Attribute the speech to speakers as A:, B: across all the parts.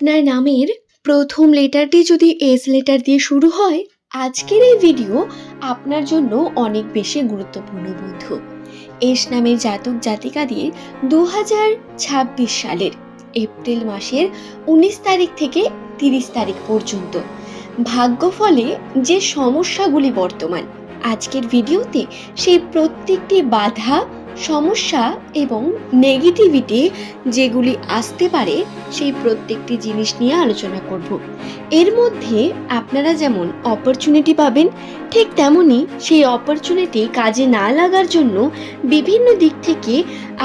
A: আপনার নামের প্রথম লেটারটি যদি এস লেটার দিয়ে শুরু হয়, আজকের এই ভিডিও আপনার জন্য অনেক বেশি গুরুত্বপূর্ণ বন্ধু। এস নামের জাতক জাতিকাদের 2026 সালের এপ্রিল মাসের 19 তারিখ থেকে 30 তারিখ পর্যন্ত ভাগ্যফলে যে সমস্যাগুলি বর্তমান, আজকের ভিডিওতে সেই প্রত্যেকটি বাধা, সমস্যা এবং নেগেটিভিটি যেগুলি আসতে পারে সেই প্রত্যেকটি জিনিস নিয়ে আলোচনা করব। এর মধ্যে আপনারা যেমন অপরচুনিটি পাবেন, ঠিক তেমনি সেই অপরচুনিটি কাজে না লাগার জন্য বিভিন্ন দিক থেকে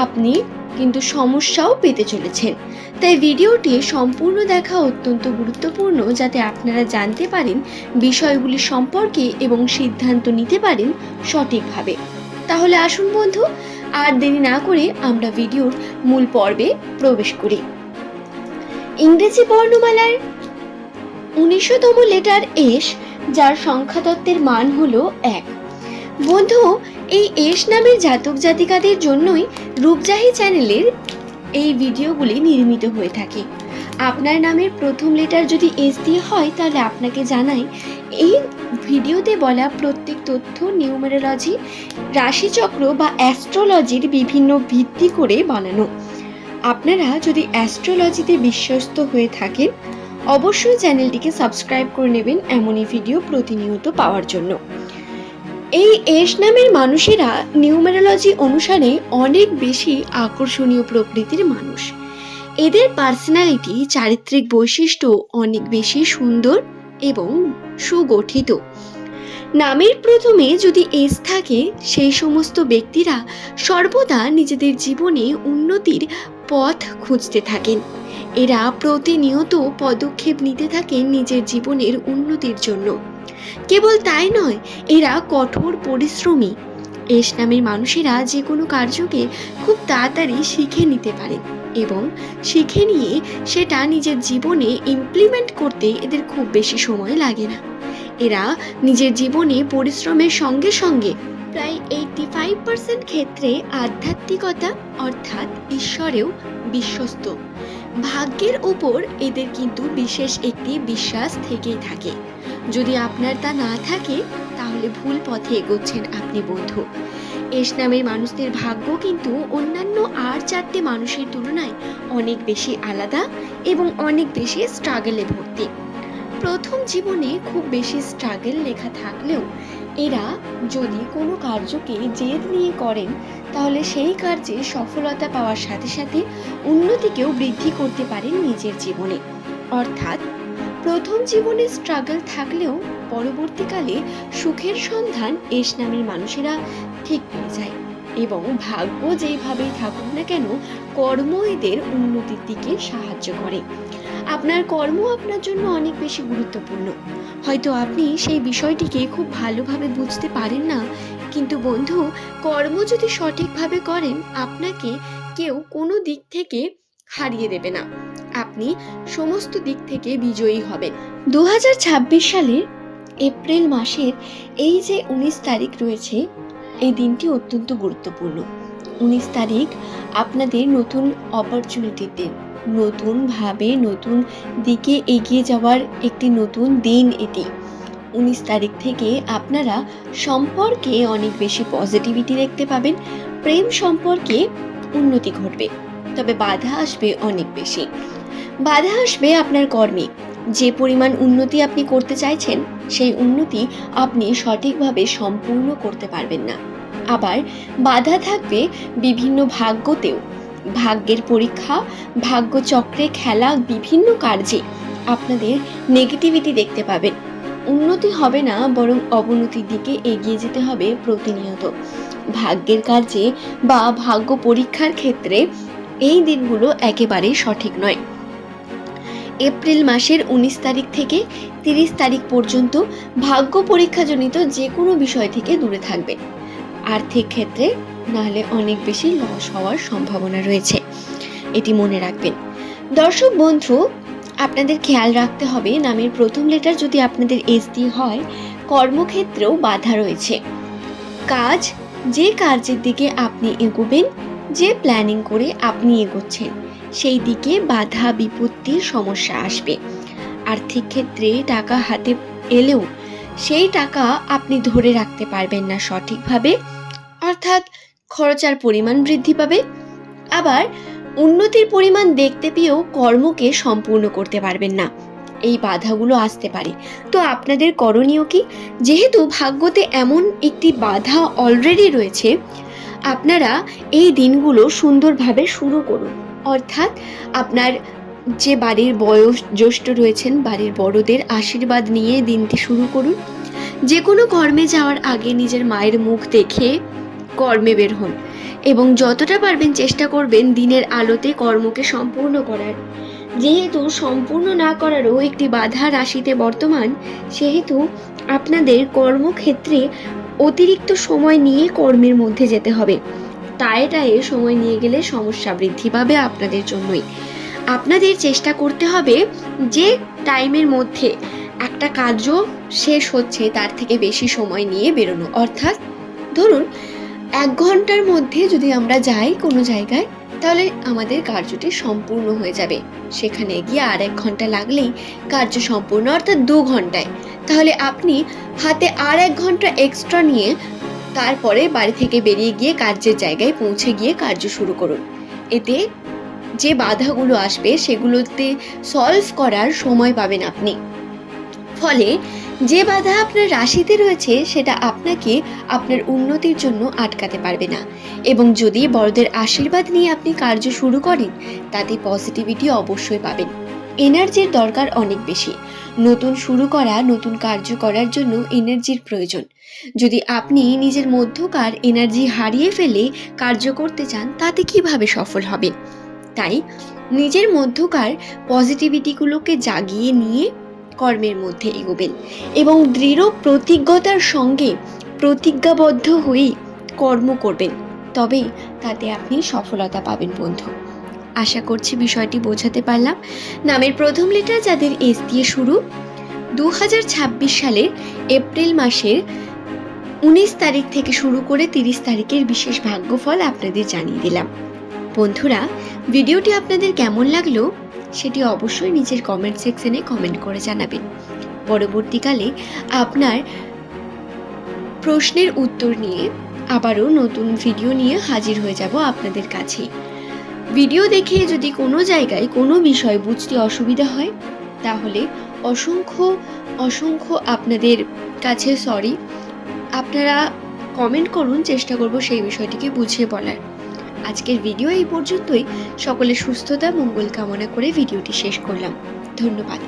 A: আপনি কিন্তু সমস্যাও পেতে চলেছেন। তাই ভিডিওটি সম্পূর্ণ দেখা অত্যন্ত গুরুত্বপূর্ণ, যাতে আপনারা জানতে পারেন বিষয়গুলি সম্পর্কে এবং সিদ্ধান্ত নিতে পারেন সঠিকভাবে। তাহলে আসুন বন্ধু, আর দেরি না করে আমরা ভিডিওর মূল পর্বে প্রবেশ করি। ইংরেজি বর্ণমালার 19তম লেটার এস, যার সংখ্যাতত্ত্বের মান হলো 1। বন্ধু, এই এস নামের জাতক জাতিকাদের জন্যই রূপজাহি চ্যানেলের এই ভিডিওগুলি নির্মিত হয়ে থাকে। আপনার নামের প্রথম লেটার যদি এস দিয়ে হয়, তাহলে আপনাকে জানাই এই ভিডিওতে বলা প্রত্যেক তথ্য নিউমেরোলজি, রাশিচক্র বা অ্যাস্ট্রোলজির বিভিন্ন ভিত্তি করে বানানো। আপনারা যদি অ্যাস্ট্রোলজিতে বিশ্বস্ত হয়ে থাকেন, অবশ্যই চ্যানেলটিকে সাবস্ক্রাইব করে নেবেন এমনই ভিডিও প্রতিনিয়ত পাওয়ার জন্য। এই এস নামের মানুষেরা নিউমেরোলজি অনুসারে অনেক বেশি আকর্ষণীয় প্রকৃতির মানুষ। এদের পার্সোনালিটি, চারিত্রিক বৈশিষ্ট্য অনেক বেশি সুন্দর এবং সুগঠিত। নামের প্রথমে যদি এস থাকে, সেই সমস্ত ব্যক্তিরা সর্বদা নিজেদের জীবনে উন্নতির পথ খুঁজতে থাকেন। এরা প্রতিনিয়ত পদক্ষেপ নিতে থাকেন নিজের জীবনের উন্নতির জন্য। কেবল তাই নয়, এরা কঠোর পরিশ্রমী। এস নামের মানুষেরা যে কোনো কার্যকে খুব তাড়াতাড়ি শিখে নিতে পারেন এবং শিখে নিয়ে সেটা নিজের জীবনে ইমপ্লিমেন্ট করতে এদের খুব বেশি সময় লাগে না। এরা নিজের জীবনে পরিশ্রমের সঙ্গে সঙ্গে প্রায় 85% ক্ষেত্রে আধ্যাত্মিকতা অর্থাৎ ঈশ্বরেও বিশ্বস্ত। ভাগ্যের উপর এদের কিন্তু বিশেষ একটি বিশ্বাস থেকেই থাকে। যদি আপনার তা না থাকে, তাহলে ভুল পথে এগোচ্ছেন আপনি বন্ধু। এস নামের মানুষদের ভাগ্য কিন্তু অন্যান্য আর 4টে মানুষের তুলনায় অনেক বেশি আলাদা এবং অনেক বেশি স্ট্রাগলে ভর্তি। প্রথম জীবনে খুব বেশি স্ট্রাগল লেখা থাকলেও এরা যদি কোনো কার্যকে জেদ নিয়ে করেন, তাহলে সেই কার্যে সফলতা পাওয়ার সাথে সাথে উন্নতিকেও বৃদ্ধি করতে পারেন নিজের জীবনে। অর্থাৎ প্রথম জীবনে স্ট্রাগল থাকলেও পরবর্তীকালে সুখের সন্ধান এস নামের মানুষেরা ঠিক পেয়ে যায় এবং ভাগ্য যেইভাবেই থাকুক না কেন, কর্ম এদের উন্নতির দিকে সাহায্য করে। আপনার কর্ম আপনার জন্য অনেক বেশি গুরুত্বপূর্ণ। হয়তো আপনি সেই বিষয়টিকে খুব ভালোভাবে বুঝতে পারেন না, কিন্তু বন্ধু, কর্ম যদি সঠিকভাবে করেন, আপনাকে কেউ কোনো দিক থেকে হারিয়ে দেবে না। আপনি সমস্ত দিক থেকে বিজয়ী হবেন। 2026 সালের এপ্রিল মাসের এই যে 19 তারিখ রয়েছে, এই দিনটি অত্যন্ত গুরুত্বপূর্ণ। 19 তারিখ আপনাদের নতুন অপরচুনিটির দিন, নতুনভাবে নতুন দিকে এগিয়ে যাওয়ার একটি নতুন দিন এটি। 19 তারিখ থেকে আপনারা সম্পর্কে অনেক বেশি পজিটিভিটি দেখতে পাবেন। প্রেম সম্পর্কে উন্নতি ঘটবে, তবে বাধা আসবে অনেক বেশি। বাধা আসবে আপনার কর্মে। যে পরিমাণ উন্নতি আপনি করতে চাইছেন, সেই উন্নতি আপনি সঠিকভাবে সম্পূর্ণ করতে পারবেন না। আবার বাধা থাকবে বিভিন্ন ভাগ্যতেও। ভাগ্যের পরীক্ষা, ভাগ্য চক্রে খেলা বিভিন্ন কার্যে আপনাদের নেগেটিভিটি দেখতে পাবেন। উন্নতি হবে না, বরং অবনতির দিকে এগিয়ে যেতে হবে প্রতিনিয়ত। ভাগ্যের কার্যে বা ভাগ্য পরীক্ষার ক্ষেত্রে এই দিনগুলো একেবারেই সঠিক নয়। এপ্রিল মাসের 19 তারিখ থেকে 30 তারিখ পর্যন্ত ভাগ্য পরীক্ষাজনিত যে কোনো বিষয় থেকে দূরে থাকবেন। আর্থিক ক্ষেত্রে নাহলে অনেক বেশি লস হওয়ার সম্ভাবনা রয়েছে, এটি মনে রাখবেন। দর্শক বন্ধু, আপনাদের খেয়াল রাখতে হবে, নামের প্রথম লেটার যদি আপনাদের এস দিয়ে হয়, কর্মক্ষেত্রেও বাধা রয়েছে। কাজ, যে কার্যের দিকে আপনি এগোবেন, যে প্ল্যানিং করে আপনি এগোচ্ছেন, সেই দিকে বাধা বিপত্তির সমস্যা আসবে। আর্থিক ক্ষেত্রে টাকা হাতে এলেও সেই টাকা আপনি ধরে রাখতে পারবেন না সঠিকভাবে, অর্থাৎ খরচার পরিমাণ বৃদ্ধি পাবে। আবার উন্নতির পরিমাণ দেখতে পেয়েও কর্মকে সম্পূর্ণ করতে পারবেন না। এই বাধাগুলো আসতে পারে। তো আপনাদের করণীয় কি? যেহেতু ভাগ্যতে এমন একটি বাধা অলরেডি রয়েছে, আপনারা এই দিনগুলো সুন্দরভাবে শুরু করুন। অর্থাৎ আপনার যে বাড়ির জ্যেষ্ঠ রয়েছেন, বাড়ির বড়দের আশীর্বাদ নিয়ে দিনটি শুরু করুন। যে কোনো কর্মে যাওয়ার আগে নিজের মায়ের মুখ দেখে কর্মে বের হন এবং যতটা পারবেন চেষ্টা করবেন দিনের আলোতে কর্মকে সম্পূর্ণ করার। যেহেতু সম্পূর্ণ না করারও একটি বাধা রাশিতে বর্তমান, সেহেতু আপনাদের কর্মক্ষেত্রে অতিরিক্ত সময় নিয়ে কর্মের মধ্যে যেতে হবে। টায়ে সময় নিয়ে গেলে সমস্যা বৃদ্ধি পাবে আপনাদের জন্যই। আপনাদের চেষ্টা করতে হবে যে টাইমের মধ্যে একটা কাজও শেষ হচ্ছে তার থেকে বেশি সময় নিয়ে বেরোনো। অর্থাৎ ধরুন 1 ঘন্টার মধ্যে যদি আমরা যাই কোনো জায়গায়, তাহলে আমাদের কার্যটি সম্পূর্ণ হয়ে যাবে। সেখানে গিয়ে আর 1 ঘন্টা লাগলেই কার্য সম্পূর্ণ, অর্থাৎ 2 ঘন্টায়। তাহলে আপনি হাতে আর 1 ঘন্টা এক্সট্রা নিয়ে তারপরে বাড়ি থেকে বেরিয়ে গিয়ে কার্যের জায়গায় পৌঁছে গিয়ে কার্য শুরু করুন। এতে যে বাধাগুলো আসবে সেগুলোতে সলভ করার সময় পাবেন আপনি। ফলে যে বাধা আপনার রাশিতে রয়েছে সেটা আপনাকে আপনার উন্নতির জন্য আটকাতে পারবে না। এবং যদি বড়দের আশীর্বাদ নিয়ে আপনি কার্য শুরু করেন, তাতে পজিটিভিটি অবশ্যই পাবেন। এনার্জির দরকার অনেক বেশি। নতুন শুরু করা, নতুন কার্য করার জন্য এনার্জির প্রয়োজন। যদি আপনি নিজের মধ্যকার এনার্জি হারিয়ে ফেলে কার্য করতে চান, তাতে কিভাবে সফল হবেন? তাই নিজের মধ্যকার পজিটিভিটিগুলোকে জাগিয়ে নিয়ে কর্মের মধ্যে এগোবেন এবং দৃঢ় প্রতিজ্ঞতার সঙ্গে প্রতিজ্ঞাবদ্ধ হয়ে কর্ম করবেন। তবেই তাতে আপনি সফলতা পাবেন বন্ধু। আশা করছি বিষয়টি বোঝাতে পারলাম। নামের প্রথম লেটার যাদের এস দিয়ে শুরু, 2026 সালের এপ্রিল মাসের 19 তারিখ থেকে শুরু করে 30 তারিখের বিশেষ ভাগ্যফল আপনাদের জানিয়ে দিলাম। বন্ধুরা, ভিডিওটি আপনাদের কেমন লাগলো সেটি অবশ্যই নিচের কমেন্ট সেকশনে কমেন্ট করে জানাবেন। পরবর্তীকালে আপনার প্রশ্নের উত্তর নিয়ে আবারও নতুন ভিডিও নিয়ে হাজির হয়ে যাব আপনাদের কাছে। ভিডিও দেখে যদি কোনো জায়গায় কোনো বিষয় বুঝতে অসুবিধা হয়, তাহলে অসংখ্য আপনাদের কাছে সরি। আপনারা কমেন্ট করুন, চেষ্টা করব সেই বিষয়টিকে বুঝিয়ে বলার। আজকের ভিডিও এই পর্যন্তই। সকলের সুস্থতা মঙ্গল কামনা করে ভিডিওটি শেষ করলাম। ধন্যবাদ।